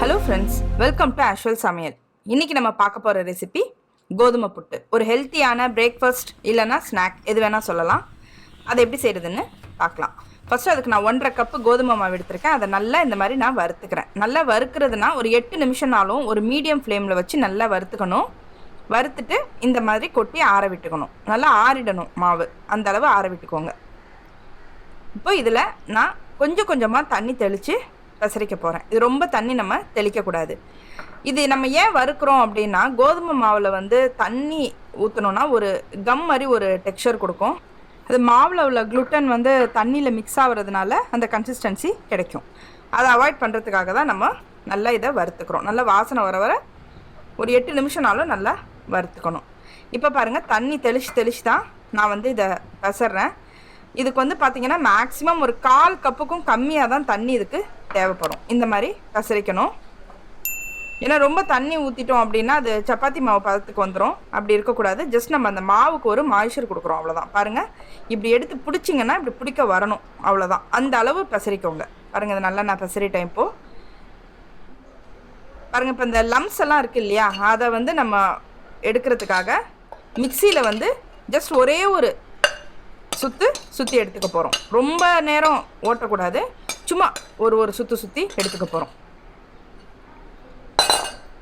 Hello friends, welcome to AshVal சமையல். இன்றைக்கி நம்ம பார்க்க போகிற ரெசிபி கோதுமை புட்டு. ஒரு ஹெல்த்தியான பிரேக்ஃபாஸ்ட் இல்லைனா ஸ்நாக் எது வேணால் சொல்லலாம். அதை எப்படி செய்கிறதுன்னு பார்க்கலாம். ஃபஸ்ட்டு அதுக்கு நான் 1.5 கப்பு கோதுமை மாவு எடுத்திருக்கேன். அதை நல்லா இந்த மாதிரி நான் வறுத்துக்கிறேன். நல்லா வறுக்கிறதுனா ஒரு 8 நிமிஷம்னாலும் ஒரு மீடியம் ஃப்ளேமில் வச்சு நல்லா வறுத்துக்கணும். வறுத்துட்டு இந்த மாதிரி கொட்டி ஆற விட்டுக்கணும். நல்லா ஆறிடணும் மாவு, அந்த அளவு ஆற விட்டுக்கோங்க. இப்போ இதில் நான் கொஞ்சம் கொஞ்சமாக தண்ணி தெளித்து பசரிக்க போகிறேன். இது ரொம்ப தண்ணி நம்ம தெளிக்கக்கூடாது. இது நம்ம ஏன் வறுக்கிறோம் அப்படின்னா, கோதுமை மாவில் வந்து தண்ணி ஊற்றணுன்னா ஒரு கம் மாதிரி ஒரு டெக்ஸ்சர் கொடுக்கும். அது மாவில் உள்ள குளுட்டன் வந்து தண்ணியில் மிக்ஸ் ஆகிறதுனால அந்த கன்சிஸ்டன்சி கிடைக்கும். அதை அவாய்ட் பண்ணுறதுக்காக தான் நம்ம நல்லா இதை வறுத்துக்கிறோம். நல்லா வாசனை வர வர ஒரு 8 நிமிஷம்னாலும் நல்லா வறுத்துக்கணும். இப்போ பாருங்கள், தண்ணி தெளித்து தான் நான் வந்து இதை பசறேன். இதுக்கு வந்து பார்த்திங்கன்னா மேக்ஸிமம் ஒரு 1/4 கப்புக்கும் கம்மியாக தான் தண்ணி இதுக்கு தேவைப்படும். இந்த மாதிரி பசரிக்கணும். ஏன்னா ரொம்ப தண்ணி ஊற்றிட்டோம் அப்படின்னா அது சப்பாத்தி மாவு பதத்துக்கு வந்துடும். அப்படி இருக்கக்கூடாது. ஜஸ்ட் நம்ம அந்த மாவுக்கு ஒரு மாய்ச்சர் கொடுக்குறோம், அவ்வளோதான். பாருங்கள், இப்படி எடுத்து பிடிச்சிங்கன்னா இப்படி பிடிக்க வரணும், அவ்வளோதான். அந்த அளவு பசரிக்கோங்க. பாருங்கள், இதை நல்லா நான் பசரிட்டேன். இப்போது பாருங்கள், இப்போ இந்த லம்ஸ் எல்லாம் இருக்குது இல்லையா, அதை வந்து நம்ம எடுக்கிறதுக்காக மிக்சியில் வந்து ஜஸ்ட் ஒரே ஒரு சுற்றி எடுத்துக்க போகிறோம். ரொம்ப நேரம் ஓட்டக்கூடாது, சும்மா ஒரு சுற்றி எடுத்துக்க போகிறோம்.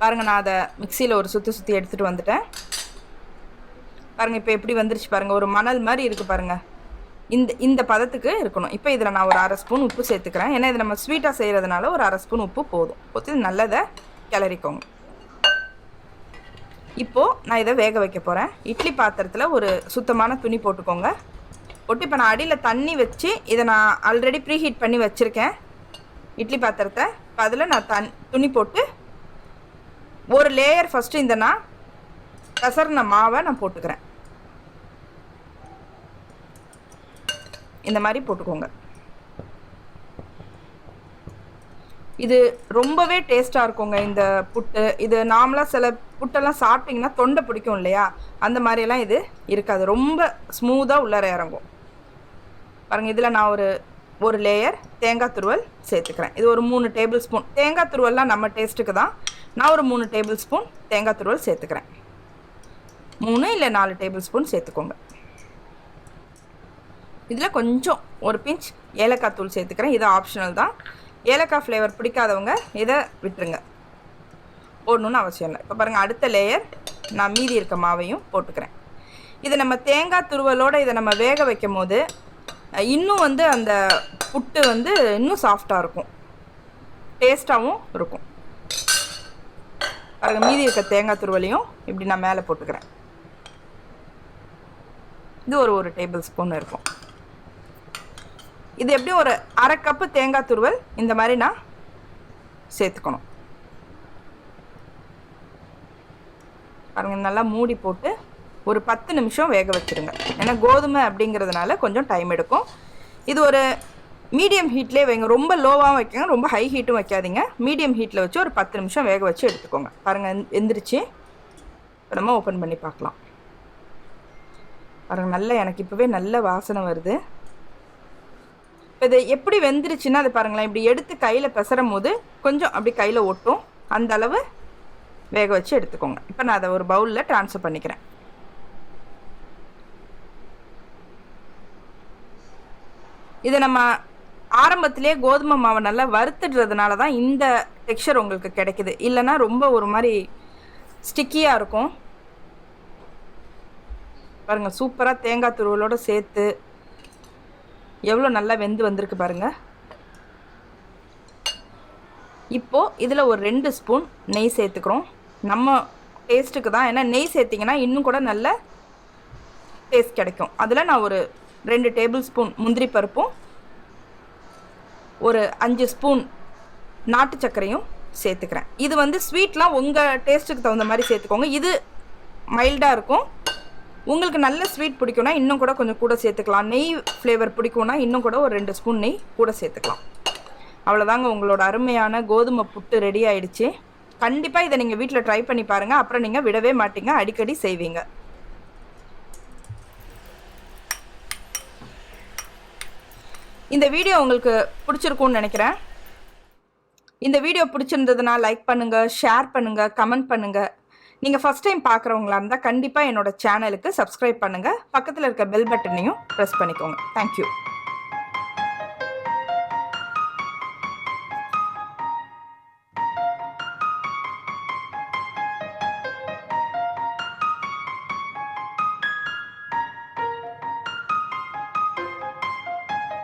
பாருங்கள், நான் அதை மிக்சியில் ஒரு சுற்றி எடுத்துகிட்டு வந்துட்டேன். பாருங்கள், இப்போ எப்படி வந்துருச்சு பாருங்கள். ஒரு மணல் மாதிரி இருக்குது பாருங்கள். இந்த பதத்துக்கு இருக்கணும். இப்போ இதில் நான் ஒரு 1/2 ஸ்பூன் உப்பு சேர்த்துக்கிறேன். ஏன்னா இதை நம்ம ஸ்வீட்டாக செய்கிறதுனால ஒரு 1/2 ஸ்பூன் உப்பு போதும். போட்டு நல்லதை கிளறிக்கோங்க. இப்போது நான் இதை வேக வைக்க போகிறேன். இட்லி பாத்திரத்தில் ஒரு சுத்தமான துணி போட்டுக்கோங்க. போட்டு இப்போ நான் அடியில் தண்ணி வச்சு இதை நான் ஆல்ரெடி ப்ரீஹீட் பண்ணி வச்சுருக்கேன் இட்லி பாத்திரத்தை. இப்போ அதில் நான் துணி போட்டு ஒரு லேயர் ஃபஸ்ட்டு இந்த நான் கசர்ன மாவை நான் போட்டுக்கிறேன். இந்த மாதிரி போட்டுக்கோங்க. இது ரொம்பவே டேஸ்ட்டாக இருக்குங்க இந்த புட்டு. இது நார்மலாக சில புட்டெல்லாம் சாப்பிட்டிங்கன்னா தொண்டை பிடிக்கும் இல்லையா, அந்த மாதிரியெல்லாம் இது இருக்காது. ரொம்ப ஸ்மூத்தாக உள்ளார இறங்கும். பாருங்கள், இதில் நான் ஒரு லேயர் தேங்காய் துருவல் சேர்த்துக்கிறேன். இது ஒரு 3 டேபிள் ஸ்பூன். தேங்காய் துருவல்லாம் நம்ம டேஸ்ட்டுக்கு தான். நான் ஒரு 3 டேபிள் ஸ்பூன் தேங்காய் துருவல் சேர்த்துக்கிறேன். 3 இல்லை 4 டேபிள் ஸ்பூன் சேர்த்துக்கோங்க. இதில் கொஞ்சம் ஒரு பிஞ்ச் ஏலக்காய் தூள் சேர்த்துக்கிறேன். இது ஆப்ஷனல் தான். ஏலக்காய் ஃப்ளேவர் பிடிக்காதவங்க இதை விட்டுருங்க, போடணுன்னு அவசியம் இல்லை. இப்போ பாருங்கள், அடுத்த லேயர் நான் மீதி இருக்க மாவையும் போட்டுக்கிறேன். இதை நம்ம தேங்காய் துருவலோடு இதை நம்ம வேக வைக்கும் போது இன்னும் வந்து அந்த புட்டு வந்து இன்னும் சாஃப்டாக இருக்கும், டேஸ்ட்டாகவும் இருக்கும். பாருங்கள், மீதி இருக்க தேங்காய் துருவலையும் இப்படி நான் மேலே போட்டுக்கிறேன். இது ஒரு டேபிள் ஸ்பூன் இருக்கும். இது எப்படியும் ஒரு 1/2 கப்பு தேங்காய் துருவல் இந்த மாதிரி நான் சேர்த்துக்கணும். பாருங்கள், நல்லா மூடி போட்டு ஒரு 10 நிமிஷம் வேக வச்சுருங்க. ஏன்னா கோதுமை அப்படிங்கிறதுனால கொஞ்சம் டைம் எடுக்கும். இது ஒரு மீடியம் ஹீட்லேயே வைங்க. ரொம்ப லோவாகவும் வைக்கங்க, ரொம்ப ஹை ஹீட்டும் வைக்காதீங்க. மீடியம் ஹீட்டில் வச்சு ஒரு 10 நிமிஷம் வேக வச்சு எடுத்துக்கோங்க. பாருங்கள், எந்திரிச்சு இப்போ நம்ம ஓப்பன் பண்ணி பார்க்கலாம். பாருங்கள், நல்லா எனக்கு இப்போவே நல்ல வாசனை வருது. இப்போ இது எப்படி வெந்துருச்சுன்னா அது பாருங்களேன், இப்படி எடுத்து கையில் பெசரும் போது கொஞ்சம் அப்படி கையில் ஒட்டும். அந்த அளவு வேக வச்சு எடுத்துக்கோங்க. இப்போ நான் அதை ஒரு பவுலில் ட்ரான்ஸ்ஃபர் பண்ணிக்கிறேன். இதை நம்ம ஆரம்பத்திலே கோதுமை மாவை நல்லா வறுத்துடுறதுனால தான் இந்த டெக்ஸ்சர் உங்களுக்கு கிடைக்குது. இல்லைன்னா ரொம்ப ஒரு மாதிரி ஸ்டிக்கியாக இருக்கும். பாருங்கள், சூப்பராக தேங்காய் துருவலோடு சேர்த்து எவ்வளோ நல்லா வெந்து வந்திருக்கு பாருங்கள். இப்போது இதில் ஒரு 2 ஸ்பூன் நெய் சேர்த்துக்கிறோம். நம்ம டேஸ்ட்டுக்கு தான். ஏன்னா நெய் சேர்த்திங்கன்னா இன்னும் கூட நல்ல டேஸ்ட் கிடைக்கும். அதில் நான் ஒரு 2 டேபிள் ஸ்பூன் முந்திரி பருப்பும் ஒரு 5 ஸ்பூன் நாட்டு சர்க்கரையும் சேர்த்துக்கிறேன். இது வந்து ஸ்வீட்லாம் உங்கள் டேஸ்ட்டுக்கு தகுந்த மாதிரி சேர்த்துக்கோங்க. இது மைல்டாக இருக்கும். உங்களுக்கு நல்ல ஸ்வீட் பிடிக்கும்னா இன்னும் கூட கொஞ்சம் கூட சேர்த்துக்கலாம். நெய் ஃப்ளேவர் பிடிக்கும்னா இன்னும் கூட ஒரு 2 ஸ்பூன் நெய் கூட சேர்த்துக்கலாம். அவ்வளோதாங்க, உங்களோட அருமையான கோதுமை புட்டு ரெடி ஆகிடுச்சு. கண்டிப்பாக இதை நீங்கள் வீட்டில் ட்ரை பண்ணி பாருங்கள். அப்புறம் நீங்கள் விடவே மாட்டீங்க, அடிக்கடி செய்வீங்க. இந்த வீடியோ உங்களுக்கு பிடிச்சிருக்கும்னு நினைக்கிறேன். இந்த வீடியோ பிடிச்சிருந்ததுன்னா லைக் பண்ணுங்கள், ஷேர் பண்ணுங்கள், கமெண்ட் பண்ணுங்கள். நீங்கள் ஃபஸ்ட் டைம் பார்க்குறவங்களா இருந்தால் கண்டிப்பாக என்னோட சேனலுக்கு சப்ஸ்கிரைப் பண்ணுங்கள். பக்கத்தில் இருக்க பெல் பட்டனையும் ப்ரெஸ் பண்ணிக்கோங்க. தேங்க்யூ.